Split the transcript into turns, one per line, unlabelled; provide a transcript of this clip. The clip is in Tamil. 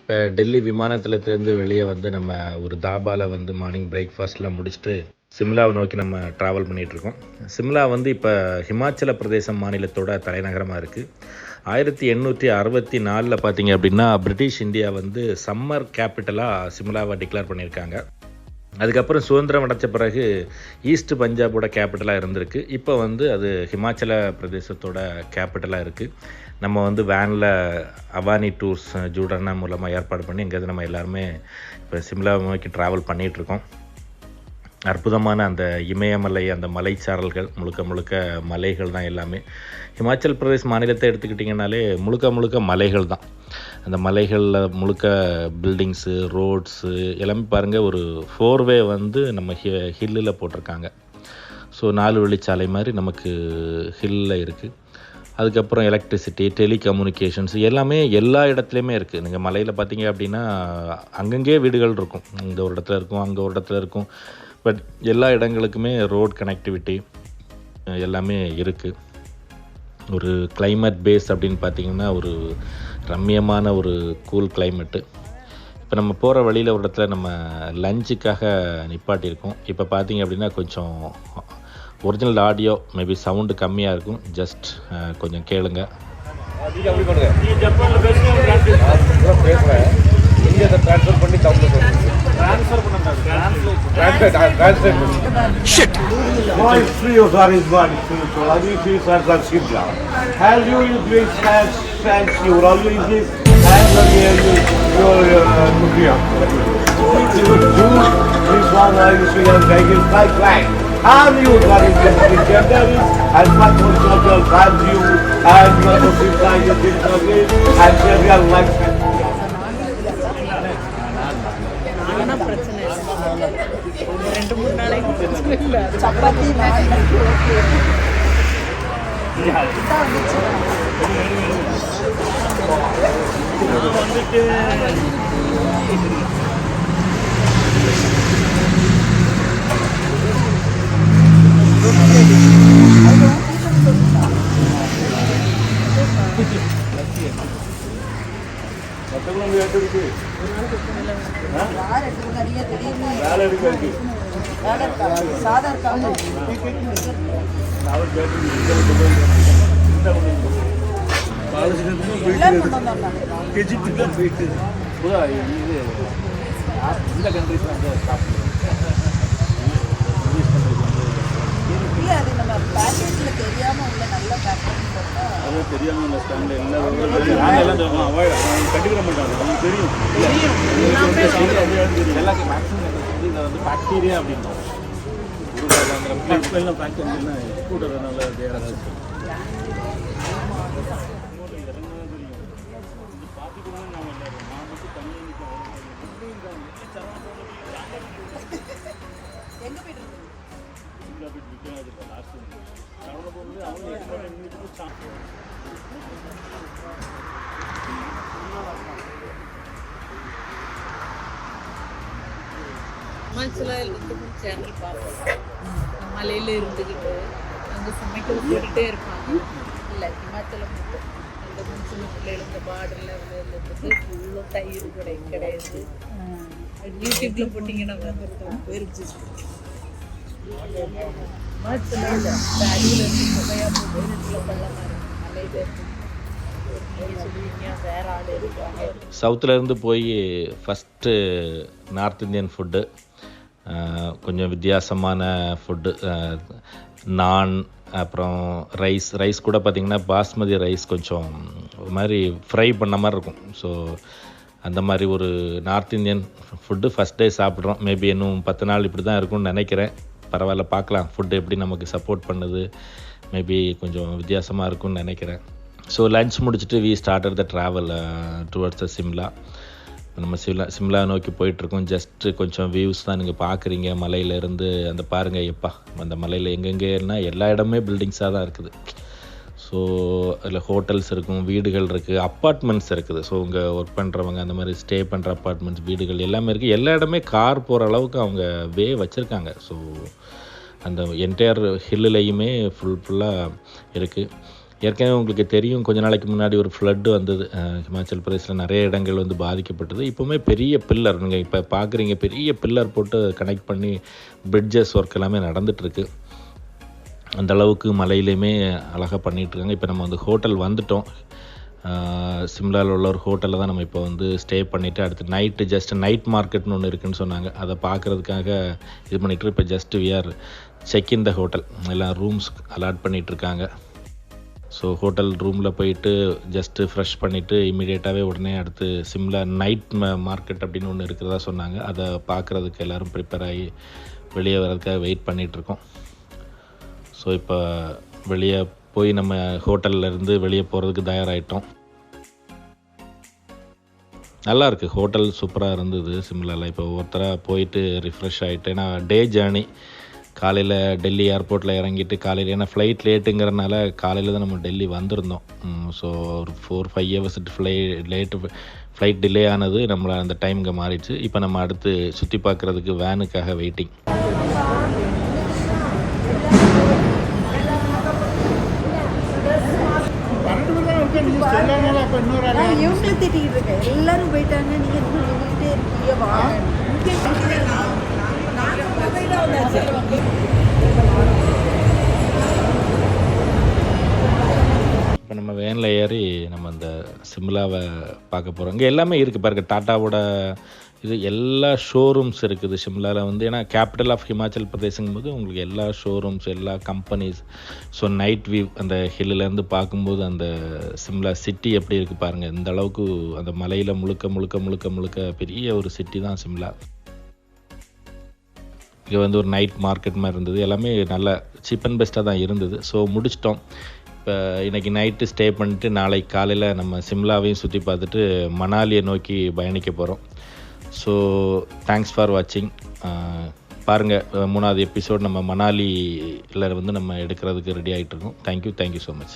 இப்போ டெல்லி விமான நிலையத்திலேருந்து வெளியே வந்து நம்ம ஒரு தாபாவில் வந்து மார்னிங் பிரேக்ஃபாஸ்ட்லாம் முடிச்சுட்டு சிம்லாவை நோக்கி நம்ம ட்ராவல் பண்ணிகிட்ருக்கோம். சிம்லா வந்து இப்போ ஹிமாச்சல பிரதேசம் மாநிலத்தோட தலைநகரமாக இருக்குது. 1864 பார்த்தீங்க அப்படின்னா பிரிட்டிஷ் இந்தியா வந்து சம்மர் கேபிட்டலாக சிம்லாவை டிக்ளேர் பண்ணியிருக்காங்க. அதுக்கப்புறம் சுதந்திரம் அடைச்ச பிறகு ஈஸ்ட் பஞ்சாபோட கேபிட்டலாக இருந்திருக்கு. இப்போ வந்து அது ஹிமாச்சல பிரதேசத்தோட கேபிட்டலாக இருக்குது. நம்ம வந்து வேனில் அவானி டூர்ஸ் ஜூடர்னா மூலமாக ஏற்பாடு பண்ணி இங்கேருந்து நம்ம எல்லாருமே இப்போ சிம்லாவை நோக்கி ட்ராவல் பண்ணிகிட்ருக்கோம். அற்புதமான அந்த இமயமலை, அந்த மலைச்சாரல்கள், முழுக்க மலைகள் தான் எல்லாமே. ஹிமாச்சல் பிரதேஷ் மாநிலத்தை எடுத்துக்கிட்டிங்கனாலே முழுக்க மலைகள் தான். அந்த மலைகளில் முழுக்க பில்டிங்ஸு, ரோட்ஸு எல்லாமே பாருங்கள். ஒரு 4-வே வந்து நம்ம ஹில்லில் போட்டிருக்காங்க. ஸோ 4 வழிச்சாலை மாதிரி நமக்கு ஹில்லில் இருக்குது. அதுக்கப்புறம் எலக்ட்ரிசிட்டி, டெலிகம்யூனிகேஷன்ஸ் எல்லாமே எல்லா இடத்துலையுமே இருக்குது. நீங்கள் மலையில் பார்த்தீங்க அப்படின்னா அங்கங்கே வீடுகள் இருக்கும். இங்கே ஒரு இடத்துல இருக்கும், அங்கே ஒரு இடத்துல இருக்கும். பட் எல்லா இடங்களுக்குமே ரோட் கனெக்டிவிட்டி எல்லாமே இருக்குது. ஒரு கிளைமேட் பேஸ் அப்படின்னு பார்த்திங்கன்னா ஒரு ரம்மியமான ஒரு கூல் கிளைமேட்டு. இப்போ நம்ம போகிற வழியில் ஒரு இடத்துல நம்ம லஞ்சுக்காக நிப்பாட்டியிருக்கோம். இப்போ பார்த்திங்க அப்படின்னா கொஞ்சம் ஒரிஜினல் ஆடியோ மேபி சவுண்டு கம்மியாக இருக்கும். ஜஸ்ட் கொஞ்சம் கேளுங்க. ட்ரான்ஸ்ஃபர் பண்ணி shit why free of orange body so I will feel that Shimla have you please thanks you always this and your Korea this one I will see and take it like have you got it in January as much as social have you and what is it like you think and Serbia like
chapati
bacteria அப்படின்னா
சேனல் பார்ப்போம். மலையில் இருந்துக்கிட்டு அங்கே சமைக்க சொல்லிகிட்டே இருப்பாங்க. இல்லை ஹிமாச்சலம் மட்டும் அந்த முன்சில பிள்ளைகள் இந்த பார்டரில் இருந்துட்டு ஃபுல்லும் தயிர் கிடையாது. யூடியூப்பில் போட்டிங்கன்னா போயிருச்சு. ஹிமாச்சலம் இந்த அடியில் இருந்து சுமையாக போயிருச்சுல பள்ளமாக இருக்கும். மலையில் இருந்து சொல்லுவீங்க வேற ஆடு இருக்காங்க.
சவுத்துலேருந்து போய் ஃபஸ்ட்டு நார்த் இந்தியன் ஃபுட்டு, கொஞ்சம் வித்தியாசமான ஃபுட்டு, நான், அப்புறம் ரைஸ் கூட பார்த்திங்கன்னா பாஸ்மதி ரைஸ் கொஞ்சம் ஒரு மாதிரி ஃப்ரை பண்ண மாதிரி இருக்கும். ஸோ அந்த மாதிரி ஒரு north Indian food first day சாப்பிட்றோம். மேபி இன்னும் 10 நாள் இப்படி தான் இருக்கும்னு நினைக்கிறேன். பரவாயில்ல, பார்க்கலாம் ஃபுட்டு எப்படி நமக்கு சப்போர்ட் பண்ணுது. மேபி கொஞ்சம் வித்தியாசமாக இருக்கும்னு நினைக்கிறேன். ஸோ லன்ச் முடிச்சுட்டு we started the travel towards Shimla. நம்ம சிம்லா நோக்கி போயிட்டுருக்கோம். ஜஸ்ட்டு கொஞ்சம் வியூஸ் தான் நீங்கள் பார்க்குறீங்க மலையிலேருந்து. அந்த பாருங்கள் எப்பா, அந்த மலையில் எங்கெங்கன்னா எல்லா இடமே பில்டிங்ஸாக தான் இருக்குது. ஸோ அதில் ஹோட்டல்ஸ் இருக்கும், வீடுகள் இருக்குது, அப்பார்ட்மெண்ட்ஸ் இருக்குது. ஸோ இங்கே ஒர்க் பண்ணுறவங்க அந்த மாதிரி ஸ்டே பண்ணுற அப்பார்ட்மெண்ட்ஸ், வீடுகள் எல்லாமே இருக்குது. எல்லா இடமே கார் போகிற அளவுக்கு அவங்க வச்சுருக்காங்க. ஸோ அந்த என்டையர் ஹில்லுலேயுமே ஃபுல்லாக இருக்குது. ஏற்கனவே உங்களுக்கு தெரியும், கொஞ்ச நாளைக்கு முன்னாடி ஒரு ஃப்ளட்டு வந்தது. ஹிமாச்சல் பிரதேசில் நிறைய இடங்கள் வந்து பாதிக்கப்பட்டது. இப்போவுமே பெரிய பில்லர், நீங்கள் இப்போ பார்க்குறீங்க, பெரிய பில்லர் போட்டு கனெக்ட் பண்ணி பிரிட்ஜஸ் ஒர்க் எல்லாமே நடந்துகிட்ருக்கு. அந்த அளவுக்கு மலையிலையுமே அழகாக பண்ணிகிட்ருக்காங்க. இப்போ நம்ம வந்து ஹோட்டல் வந்துட்டோம். சிம்லாவில் உள்ள ஒரு ஹோட்டலில் தான் நம்ம இப்போ வந்து ஸ்டே பண்ணிவிட்டு அடுத்து நைட்டு ஜஸ்ட் நைட் மார்க்கெட்னு ஒன்று இருக்குதுன்னு சொன்னாங்க. அதை பார்க்குறதுக்காக இது பண்ணிவிட்டு இப்போ just we are check in the hotel. எல்லாம் ரூம்ஸ் அலாட் பண்ணிகிட்ருக்காங்க. ஸோ ஹோட்டல் ரூமில் போயிட்டு ஜஸ்ட்டு ஃப்ரெஷ் பண்ணிவிட்டு இமீடியட்டாகவே உடனே அடுத்து சிம்லா நைட் மார்க்கெட் அப்படின்னு ஒன்று இருக்கிறதா சொன்னாங்க. அதை பார்க்குறதுக்கு எல்லோரும் ப்ரிப்பேர் ஆகி வெளியே வர்றதுக்காக வெயிட் பண்ணிகிட்ருக்கோம். ஸோ இப்போ வெளியே போய் நம்ம ஹோட்டல்லேருந்து வெளியே போகிறதுக்கு தயாராகிட்டோம். நல்லாயிருக்கு, ஹோட்டல் சூப்பராக இருந்தது சிம்லாவில். இப்போ ஒவ்வொருத்தராக போயிட்டு ரிஃப்ரெஷ் ஆகிட்டு, ஏன்னா டே ஜேர்னி, காலையில் டெல்லி ஏர்போர்ட்டில் இறங்கிட்டு காலையில், ஏன்னா ஃப்ளைட் லேட்டுங்கிறனால காலையில் தான் நம்ம டெல்லி வந்திருந்தோம். ஸோ ஒரு 4-5 ஹவர்ஸ் ஃப்ளைட் டிலே ஆனது, நம்மளை அந்த டைமுக்கு மாறிடுச்சு. இப்போ நம்ம அடுத்து சுற்றி பார்க்குறதுக்கு வேனுக்காக வெயிட்டிங்.
இவங்களும் திட்டிக்கிட்டு இருக்கேன், எல்லாரும் போயிட்டாங்க, நீங்க இன்னும் நின்றுக்கிட்டே இருக்கீங்க, வாங்க.
இப்போ நம்ம வேனில் ஏறி நம்ம அந்த சிம்லாவை பார்க்க போகிறோம். இங்கே எல்லாமே இருக்குது பாருங்கள், டாட்டாவோட இது எல்லா ஷோரூம்ஸ் இருக்குது சிம்லாவில் வந்து. ஏன்னா கேபிட்டல் ஆஃப் ஹிமாச்சல் பிரதேசங்கும் போது உங்களுக்கு எல்லா ஷோரூம்ஸ், எல்லா கம்பெனிஸ். ஸோ நைட் வியூ அந்த ஹில்லுலேருந்து பார்க்கும்போது அந்த சிம்லா சிட்டி எப்படி இருக்குது பாருங்கள். இந்த அளவுக்கு அந்த மலையில் முழுக்க முழுக்க முழுக்க முழுக்க பெரிய ஒரு சிட்டி தான் சிம்லா. இங்கே வந்து ஒரு நைட் மார்க்கெட் மாதிரி இருந்தது, எல்லாமே நல்லா சீப் அண்ட் பெஸ்ட்டாக தான் இருந்தது. ஸோ முடிச்சிட்டோம். இப்போ இன்றைக்கி நைட்டு ஸ்டே பண்ணிவிட்டு நாளைக்கு காலையில் நம்ம சிம்லாவையும் சுற்றி பார்த்துட்டு மணாலியை நோக்கி பயணிக்க போகிறோம். ஸோ தேங்க்ஸ் ஃபார் வாட்சிங். பாருங்கள், 3வது எபிசோட் நம்ம மணாலியில் வந்து நம்ம எடுக்கிறதுக்கு ரெடி ஆகிட்டு இருக்கோம். Thank you so much.